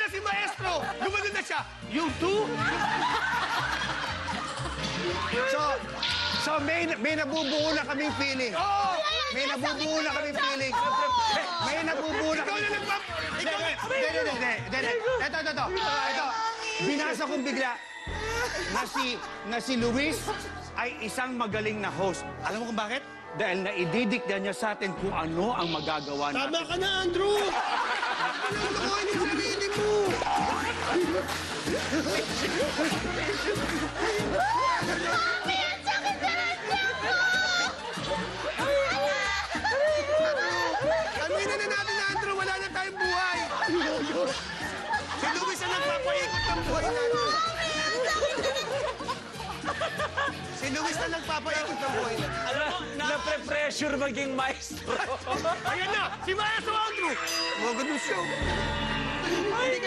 si Maestro! Gumanon na siya! You too? So may nabubuo na kaming feeling. Oo! May nabubuo na kaming feeling. May nabubuo na Ikaw kaming... na nagpap... Hindi. Ito. Binasa kong bigla na si Luis ay isang magaling na host. Alam mo kung bakit? Dahil naididikta niya sa atin kung ano ang magagawa natin. Tama ka na, Andrew! Nalukuhan yung sarili mo! Aminin na natin na, Andrew, wala na tayong buhay! Si Luis ang nagpapaikot ng buhay natin. Si Luis na nagpapaikot ng buhay natin. Alam mo, napre-pressure maging maestro. Ayan na! Si Maestro Andrew! Mga ganun siya.